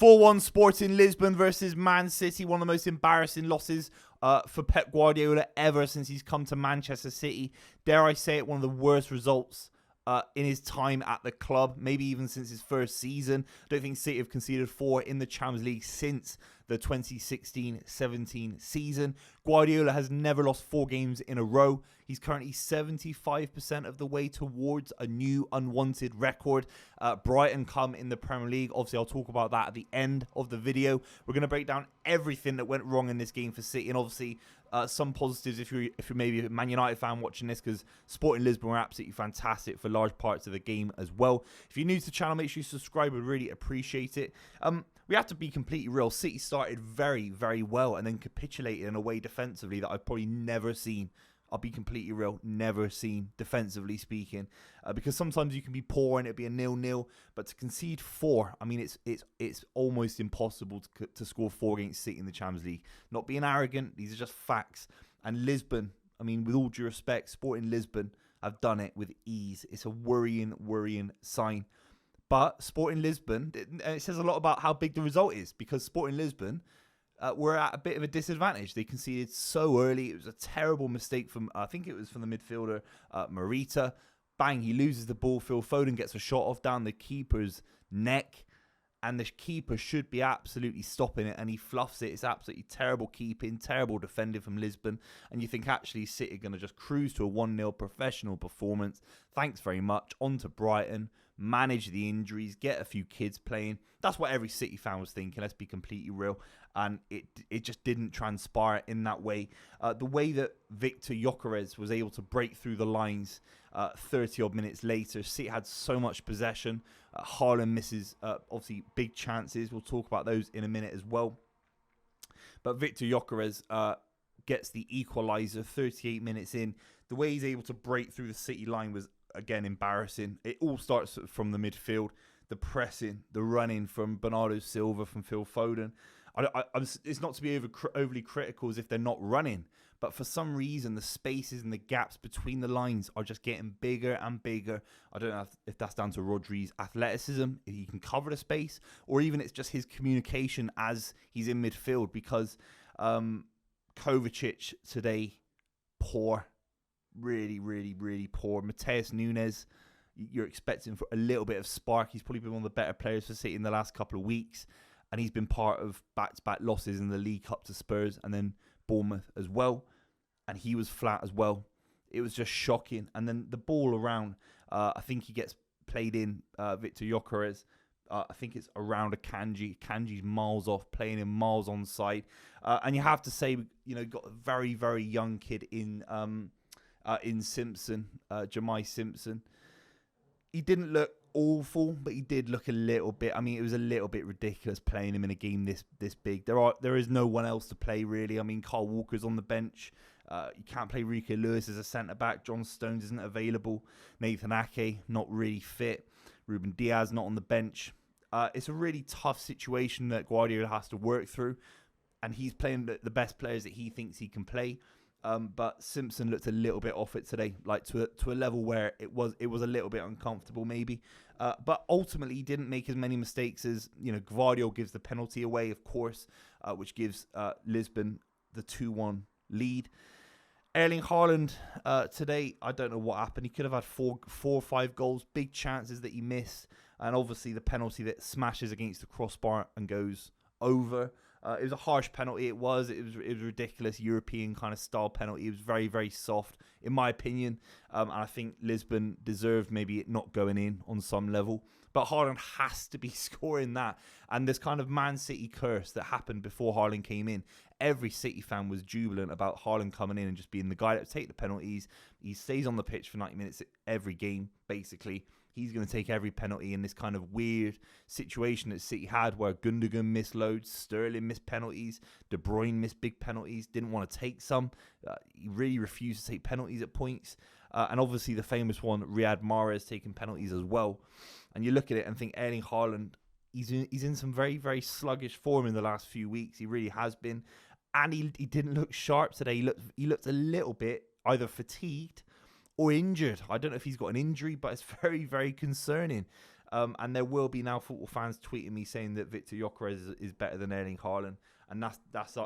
4-1 Sporting Lisbon versus Man City. One of the most embarrassing losses for Pep Guardiola ever since he's come to Manchester City. Dare I say it, one of the worst results in his time at the club, maybe even since his first season. I don't think City have conceded 4 in the Champions League since the 2016-17 season. Guardiola has never lost 4 games in a row. He's currently 75% of the way towards a new unwanted record. Brighton come in the Premier League. Obviously, I'll talk about that at the end of the video. We're going to break down everything that went wrong in this game for City, and obviously some positives if you're maybe a Man United fan watching this, because Sporting Lisbon were absolutely fantastic for large parts of the game as well. If you're new to the channel, make sure you subscribe. We'd really appreciate it. We have to be completely real. City started very, very well and then capitulated in a way defensively that I've probably never seen. I'll be completely real, never seen, defensively speaking, because sometimes you can be poor and it'd be a 0-0, but to concede 4, I mean, it's almost impossible to score 4 against City in the Champions League. Not being arrogant, these are just facts. And Lisbon, I mean, with all due respect, Sporting Lisbon have done it with ease. It's a worrying sign. But Sporting Lisbon, it says a lot about how big the result is, because Sporting Lisbon were at a bit of a disadvantage. They conceded so early. It was a terrible mistake from, I think it was from the midfielder, Morita. Bang, he loses the ball. Phil Foden gets a shot off down the keeper's neck, and the keeper should be absolutely stopping it, and he fluffs it. It's absolutely terrible keeping, terrible defending from Lisbon, and you think actually City are going to just cruise to a 1-0 professional performance. Thanks very much. On to Brighton. Manage the injuries, get a few kids playing. That's what every City fan was thinking, let's be completely real. And it just didn't transpire in that way. The way that Victor Gyökeres was able to break through the lines 30-odd minutes later, City had so much possession. Haaland misses, obviously, big chances. We'll talk about those in a minute as well. But Victor Gyökeres gets the equaliser 38 minutes in. The way he's able to break through the City line was, again, embarrassing. It all starts from the midfield. The pressing, the running from Bernardo Silva, from Phil Foden. It's not to be overly critical as if they're not running, but for some reason the spaces and the gaps between the lines are just getting bigger and bigger. I don't know if that's down to Rodri's athleticism, if he can cover the space, or even it's just his communication as he's in midfield, because Kovacic today, poor. Really poor. Mateus Nunes, you're expecting for a little bit of spark. He's probably been one of the better players for City in the last couple of weeks, and he's been part of back-to-back losses in the League Cup to Spurs and then Bournemouth as well, and he was flat as well. It was just shocking. And then the ball around, I think he gets played in, Victor Gyökeres. I think it's around a Kanji. Kanji's miles off, playing him miles on side. And you have to say, got a very, very young kid in Simpson, Jamai Simpson. He didn't look awful, but he did look a little bit. I mean, it was a little bit ridiculous playing him in a game this big. There is no one else to play, really. I mean, Carl Walker's on the bench. You can't play Rico Lewis as a centre-back. John Stones isn't available. Nathan Ake, not really fit. Ruben Diaz, not on the bench. It's a really tough situation that Guardiola has to work through, and he's playing the best players that he thinks he can play. But Simpson looked a little bit off it today, like to a level where it was a little bit uncomfortable maybe. But ultimately, he didn't make as many mistakes as, Gvardiol gives the penalty away, of course, which gives Lisbon the 2-1 lead. Erling Haaland today, I don't know what happened. He could have had 4 or 5 goals, big chances that he missed, and obviously the penalty that smashes against the crossbar and goes over. It was a harsh penalty. It was ridiculous European kind of style penalty. It was very, very soft, in my opinion. And I think Lisbon deserved maybe it not going in on some level. But Haaland has to be scoring that. And this kind of Man City curse that happened before Haaland came in. Every City fan was jubilant about Haaland coming in and just being the guy that would take the penalties. He stays on the pitch for 90 minutes every game, basically. He's going to take every penalty in this kind of weird situation that City had, where Gundogan missed loads, Sterling missed penalties, De Bruyne missed big penalties, didn't want to take some. He really refused to take penalties at points. And obviously the famous one, Riyad Mahrez taking penalties as well. And you look at it and think Erling Haaland, he's in some very, very sluggish form in the last few weeks. He really has been. And he didn't look sharp today. He looked a little bit either fatigued or injured. I don't know if he's got an injury, but it's very, very concerning. And there will be now football fans tweeting me saying that Victor Gyökeres is better than Erling Haaland, and that's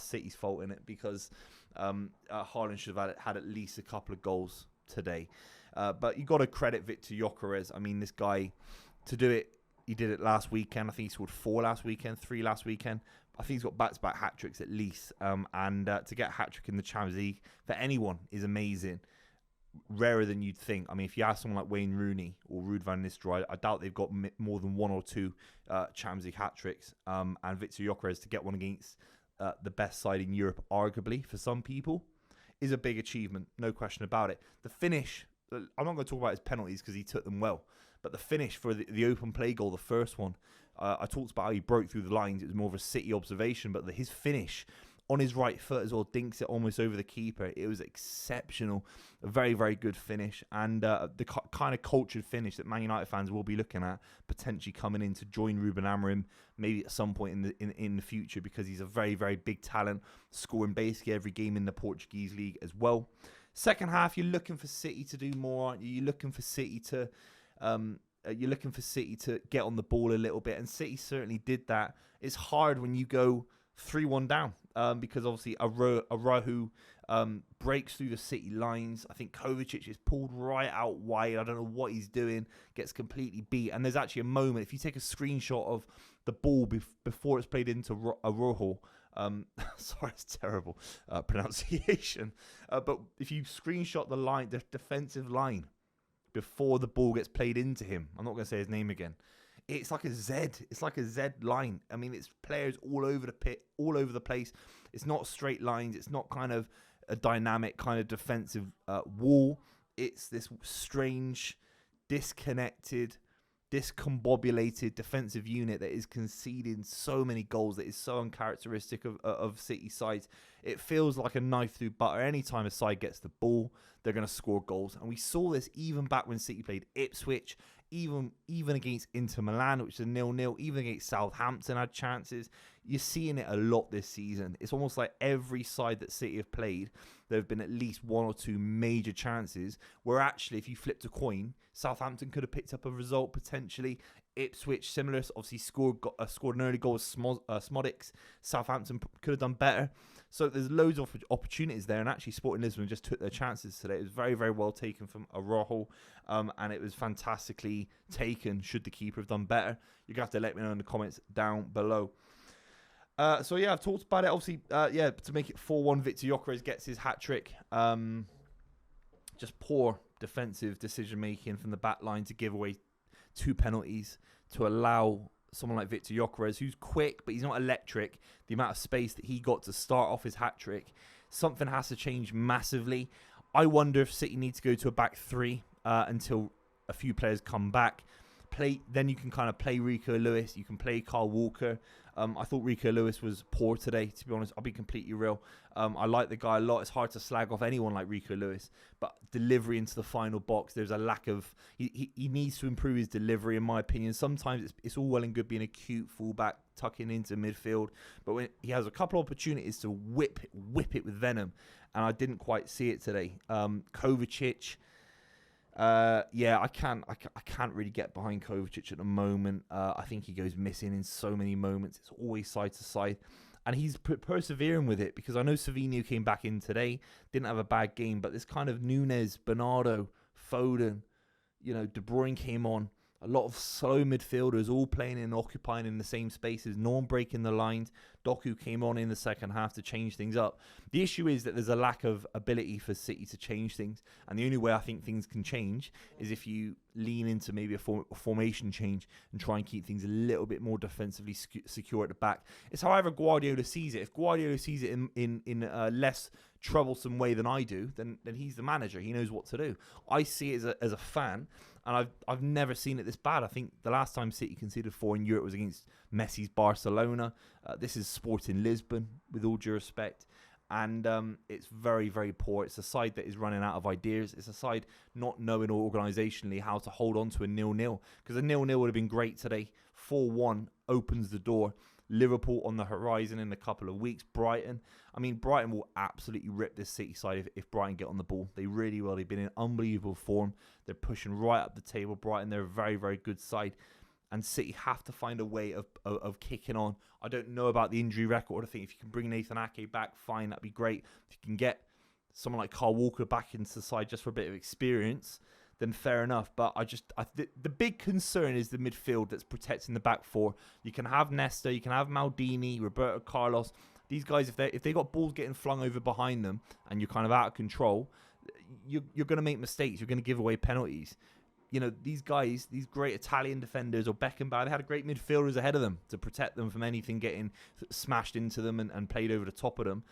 City's fault in it, because Haaland should have had at least a couple of goals today. But you got to credit Victor Gyökeres. I mean, this guy, to do it, he did it last weekend. I think he scored 4 last weekend, 3 last weekend. I think he's got back-to-back hat-tricks at least. And to get a hat-trick in the Champions League for anyone is amazing. Rarer than you'd think. I mean, if you ask someone like Wayne Rooney or Ruud van Nistelrooy, I doubt they've got more than 1 or 2 Champions League hat-tricks. And Victor Gyökeres to get one against the best side in Europe, arguably, for some people, is a big achievement. No question about it. The finish, I'm not going to talk about his penalties because he took them well, but the finish for the open play goal, the first one, I talked about how he broke through the lines. It was more of a City observation, but his finish on his right foot as well, dinks it almost over the keeper. It was exceptional. A very, very good finish. And the kind of cultured finish that Man United fans will be looking at, potentially coming in to join Ruben Amorim maybe at some point in the future, because he's a very, very big talent, scoring basically every game in the Portuguese league as well. Second half, you're looking for City to do more, aren't you? You're looking for City to get on the ball a little bit, and City certainly did that. It's hard when you go 3-1 down, because obviously Araujo breaks through the City lines. I think Kovacic is pulled right out wide. I don't know what he's doing, gets completely beat. And there's actually a moment, if you take a screenshot of the ball before it's played into Araujo, sorry, it's terrible pronunciation, but if you screenshot the defensive line before the ball gets played into him, I'm not going to say his name again, it's like a Z. It's like a Z line. I mean, it's players all over the pit, all over the place. It's not straight lines. It's not kind of a dynamic kind of defensive wall. It's this strange, disconnected, discombobulated defensive unit that is conceding so many goals, that is so uncharacteristic of City sides. It feels like a knife through butter. Anytime a side gets the ball, they're going to score goals. And we saw this even back when City played Ipswich, even against Inter Milan, which is a 0-0, even against Southampton had chances. You're seeing it a lot this season. It's almost like every side that City have played, there have been at least 1 or 2 major chances where actually, if you flipped a coin, Southampton could have picked up a result potentially. Ipswich, similar, obviously scored an early goal with Smodics. Southampton could have done better. So there's loads of opportunities there, and actually Sporting Lisbon just took their chances today. It was very, very well taken from Araujo, and it was fantastically taken. Should the keeper have done better? You're going to have to let me know in the comments down below. So yeah, I've talked about it. Obviously, to make it 4-1, Victor Gyökeres gets his hat-trick. Just poor defensive decision-making from the back line to give away 2 penalties, to allow someone like Victor Gyökeres, who's quick, but he's not electric, the amount of space that he got to start off his hat-trick. Something has to change massively. I wonder if City need to go to a back 3 until a few players come back. Then you can kind of play Rico Lewis. You can play Kyle Walker. I thought Rico Lewis was poor today, to be honest. I'll be completely real. I like the guy a lot. It's hard to slag off anyone like Rico Lewis, but delivery into the final box, there's a lack of... He needs to improve his delivery, in my opinion. Sometimes it's all well and good being a cute fullback, tucking into midfield, but when he has a couple of opportunities to whip it with venom, and I didn't quite see it today. Kovacic... I can't really get behind Kovacic at the moment. I think he goes missing in so many moments. It's always side to side, and he's persevering with it, because I know Savinho came back in today, didn't have a bad game, but this kind of Nunes, Bernardo, Foden, De Bruyne came on. A lot of slow midfielders all playing and occupying in the same spaces. No one breaking the lines. Doku came on in the second half to change things up. The issue is that there's a lack of ability for City to change things. And the only way I think things can change is if you lean into maybe a formation change and try and keep things a little bit more defensively secure at the back. It's however Guardiola sees it. If Guardiola sees it in a less troublesome way than I do, then he's the manager. He knows what to do. I see it as a fan, and I've never seen it this bad. I think the last time City conceded 4 in Europe was against Messi's Barcelona. This is Sporting Lisbon, with all due respect. And it's very, very poor. It's a side that is running out of ideas. It's a side not knowing organisationally how to hold on to a 0-0. Because a 0-0 would have been great today. 4-1 opens the door. Liverpool on the horizon in a couple of weeks. Brighton. I mean, Brighton will absolutely rip this City side if Brighton get on the ball. They really will. They've been in unbelievable form. They're pushing right up the table. Brighton, they're a very, very good side. And City have to find a way of kicking on. I don't know about the injury record. I think if you can bring Nathan Ake back, fine, that'd be great. If you can get someone like Kyle Walker back into the side just for a bit of experience, then fair enough. But the big concern is the midfield that's protecting the back four. You can have Nesta, you can have Maldini, Roberto Carlos. These guys, if they got balls getting flung over behind them and you're kind of out of control, you're going to make mistakes. You're going to give away penalties. You know, these guys, these great Italian defenders or Beckenbauer, they had great midfielders ahead of them to protect them from anything getting smashed into them and played over the top of them.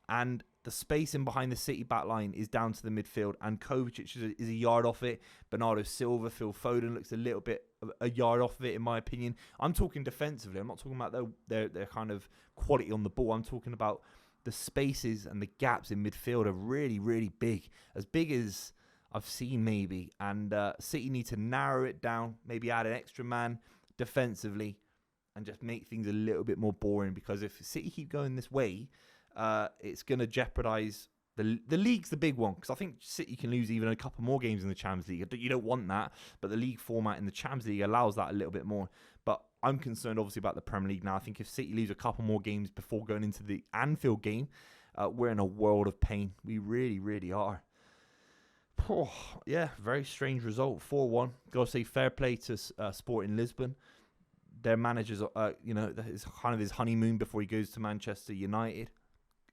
And the spacing behind the City back line is down to the midfield, and Kovacic is a yard off it. Bernardo Silva, Phil Foden looks a little bit a yard off of it, in my opinion. I'm talking defensively. I'm not talking about their kind of quality on the ball. I'm talking about the spaces and the gaps in midfield are really, really big. As big as I've seen maybe. And City need to narrow it down, maybe add an extra man defensively and just make things a little bit more boring, because if City keep going this way, it's going to jeopardise the league's the big one, because I think City can lose even a couple more games in the Champions League. You don't want that, but the league format in the Champions League allows that a little bit more. But I'm concerned obviously about the Premier League now. I think if City lose a couple more games before going into the Anfield game, we're in a world of pain. We really, really are. Oh, yeah, very strange result. 4-1. Got to say fair play to Sporting Lisbon. Their managers, it's kind of his honeymoon before he goes to Manchester United.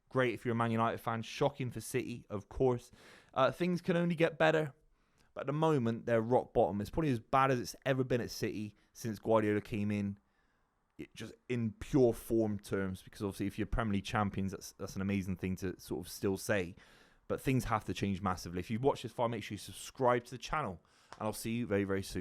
Great if you're a Man United fan. Shocking for City, of course. Things can only get better. But at the moment, they're rock bottom. It's probably as bad as it's ever been at City since Guardiola came in. Just in pure form terms. Because obviously if you're Premier League champions, that's an amazing thing to sort of still say. But things have to change massively. If you've watched this far, make sure you subscribe to the channel. And I'll see you very, very soon.